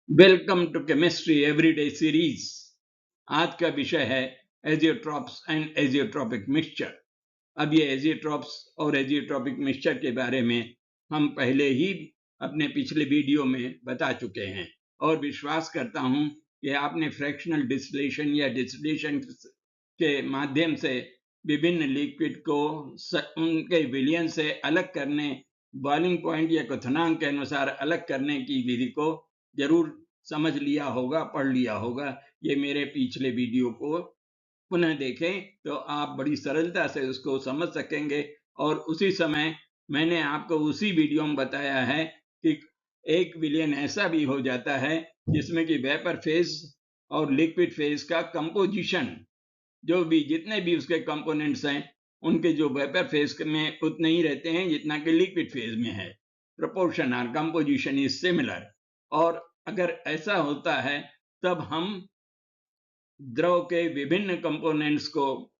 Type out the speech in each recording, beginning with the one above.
Welcome to chemistry everyday series. आज का विषय है एजियोट्रॉप्स एंड एजियोट्रॉपिक मिक्सचर। अब ये एजियोट्रॉप्स और एजियोट्रॉपिक मिक्सचर के बारे में हम पहले ही अपने पिछले वीडियो में बता चुके हैं और विश्वास करता हूं कि आपने फ्रैक्शनल डिस्टिलेशन या डिस्टिलेशन के माध्यम से विभिन्न लिक्विड को उनके विलयन से अलग करने, बॉइलिंग पॉइंट या क्वथनांक के अनुसार अलग करने की विधि को जरूर समझ लिया होगा, पढ़ लिया होगा। ये मेरे पिछले वीडियो को पुनः देखें तो आप बड़ी सरलता से उसको समझ सकेंगे। और उसी समय मैंने आपको उसी वीडियो में बताया है कि एक विलयन ऐसा भी हो जाता है जिसमें कि वेपर फेज और लिक्विड फेज का कंपोजिशन, जो भी जितने भी उसके कंपोनेंट्स हैं, उनके जो वेपर फेज में उतने ही रहते हैं जितना कि लिक्विड फेज में है। प्रोपोर्शन और कंपोजिशन इज सिमिलर। और अगर ऐसा होता है तब हम द्रव के विभिन्न कंपोनेंट्स को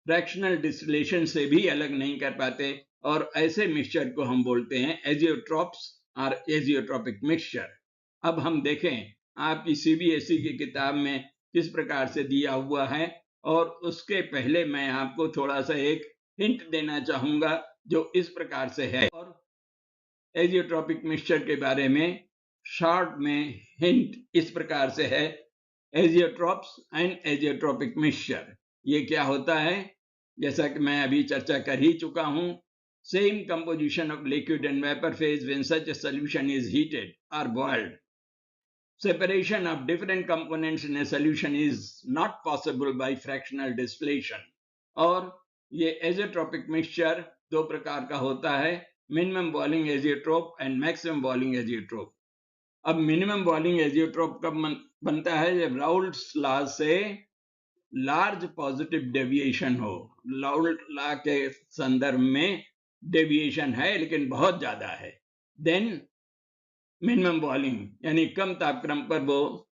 फ्रैक्शनल डिस्टिलेशन से भी अलग नहीं कर पाते, और ऐसे मिक्सचर को हम बोलते हैं एजियोट्रॉप्स और एजियोट्रॉपिक मिक्सचर। अब हम देखें आपकी सीबीएसई की किताब में किस प्रकार से दिया हुआ है, और उसके पहले मैं आपको थोड़ा सा एक हिंट देना चाहूंगा जो इस प्रकार से है। और एजियोट्रॉपिक मिक्सचर के बारे में शॉर्ट में हिंट इस प्रकार से है, एजियोट्रॉप्स एंड एजियोट्रॉपिक मिक्सचर। ये क्या होता है? जैसा कि मैं अभी चर्चा कर ही चुका हूं, same composition of liquid and vapour phase when such a solution is heated or boiled. Separation of different components in a solution is not possible by fractional distillation. और ये एजियोट्रॉपिक मिक्सचर दो प्रकार का होता है, minimum boiling azeotrope and maximum boiling azeotrope. अब minimum boiling azeotrope कब बनता है? जब राउल्ट्स लॉ से लार्ज पॉजिटिव डेविएशन हो। राउल्ट लॉ के संदर्भ में डेविएशन है लेकिन बहुत ज्यादा है, देन मिनिमम बॉइलिंग, यानी कम तापक्रम पर वो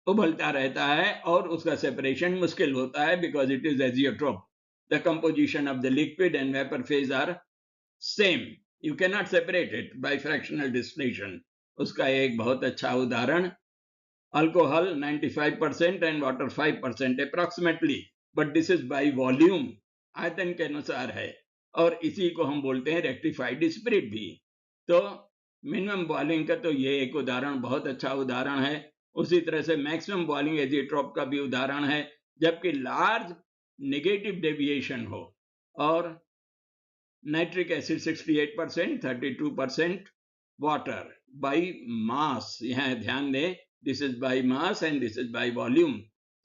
उबलता रहता है और उसका सेपरेशन मुश्किल होता है, because it is azeotrope. The composition of the liquid and vapour phase are same, you can not separate it by fractional distillation. उसका एक बहुत अच्छा उदाहरण alcohol 95% and water 5% approximately, but this is by volume, आयतन के अनुसार है, और इसी को हम बोलते हैं रेक्टिफाइड स्पिरिट भी। तो मिनिमम बॉइलिंग का तो ये एक उदाहरण, बहुत अच्छा उदाहरण है। उसी तरह से मैक्सिमम बॉइलिंग एजियोट्रोप का भी उदाहरण है, जबकि लार्ज नेगेटिव डेविएशन हो। और nitric acid 68%, 32% water by mass, यहां ध्यान दें, this is by mass and this is by volume.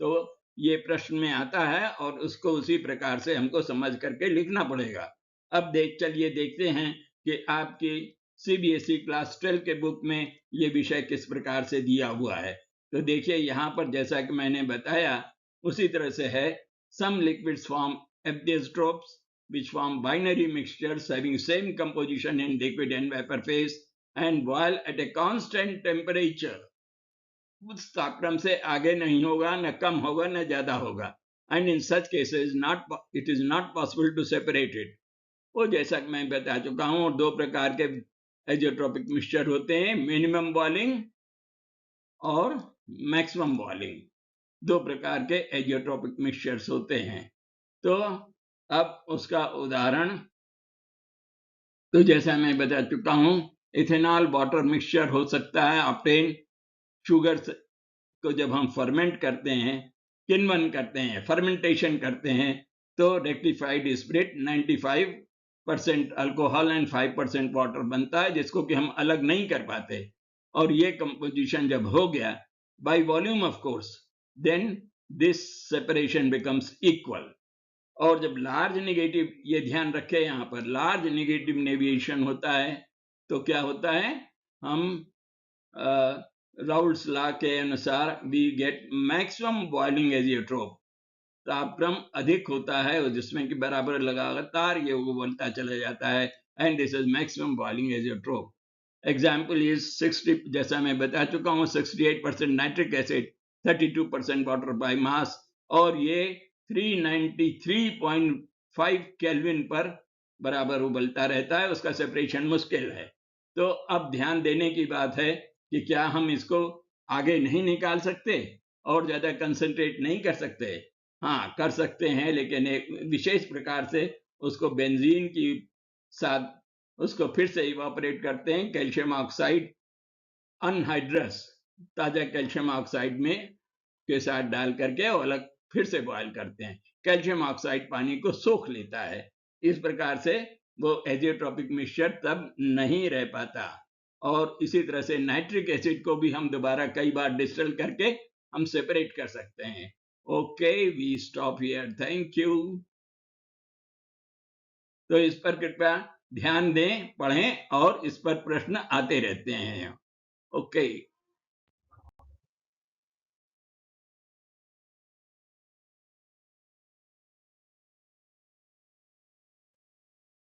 तो ये प्रश्न में आता है और उसको उसी प्रकार से हमको समझ करके लिखना पड़ेगा। अब चलिए देखते हैं कि आपकी सीबीएसई क्लास 12 के बुक में ये विषय किस प्रकार से दिया हुआ है। तो देखिए यहाँ पर जैसा कि मैंने बताया उसी तरह से है। Some liquids form azeotropes which form binary mixtures having same composition in liquid and vapor phase and boil at a constant temperature. उस तापक्रम से आगे नहीं होगा, न कम होगा, न ज्यादा होगा। And in such cases it is not possible to separate it. वो जैसा कि मैं बता चुका हूं, दो प्रकार के एजियोट्रोपिक मिक्सचर होते हैं, मिनिमम बॉइलिंग और मैक्सिमम बॉइलिंग। दो प्रकार के एजियोट्रोपिक मिक्सचर्स होते हैं। तो अब उसका उदाहरण तो जैसा मैं बता चुका हूं, इथेनॉल वाटर मिक्सचर हो सकता है ऑब्टेन शुगर को जब हम फर्मेंट करते हैं, किण्वन करते हैं, फर्मेंटेशन करते हैं, तो rectified spirit 95% alcohol and 5% water बनता है, जिसको कि हम अलग नहीं कर पाते। और ये कंपोजिशन जब हो गया by volume of course, then this separation becomes equal. और जब लार्ज नेगेटिव, ये ध्यान रखें यहाँ पर लार्ज नेगेटिव डेविएशन होता है, तो क्या होता है, हम राउल्ट्स लॉ के अनुसार we get maximum boiling azeotrope. तापक्रम अधिक होता है और जिसमें कि बराबर लगातार ये उबलता चला जाता है, and this is maximum boiling azeotrope. Example is 60, जैसा मैं बता चुका हूँ, 68% nitric acid, 32% water by mass, और ये 393.5 केल्विन पर बराबर उबलता रहता है, उसका सेपरेशन मुश्किल है। तो अब ध्यान देने की बात है कि क्या हम इसको आगे नहीं निकाल सकते और ज्यादा कंसंट्रेट नहीं कर सकते? हाँ, कर सकते हैं, लेकिन एक विशेष प्रकार से उसको बेंजीन की साथ उसको फिर से इवापोरेट करते हैं, कैल्शियम ऑक्साइड अनहाइड्रस ताजा कैल्शियम ऑक्साइड में के साथ डाल करके और अलग फिर से बॉयल करते हैं। कैल्शियम ऑक्साइड पानी को सोख लेता है। इस प्रकार से वो एजियोट्रॉपिक मिक्सचर तब नहीं रह पाता। और इसी तरह से नाइट्रिक एसिड को भी हम दोबारा कई बार डिस्टिल करके हम सेपरेट कर सकते हैं। Okay, we stop here, thank you. तो इस पर कृपया ध्यान दें, पढ़ें, और इस पर प्रश्न आते रहते हैं। ओके।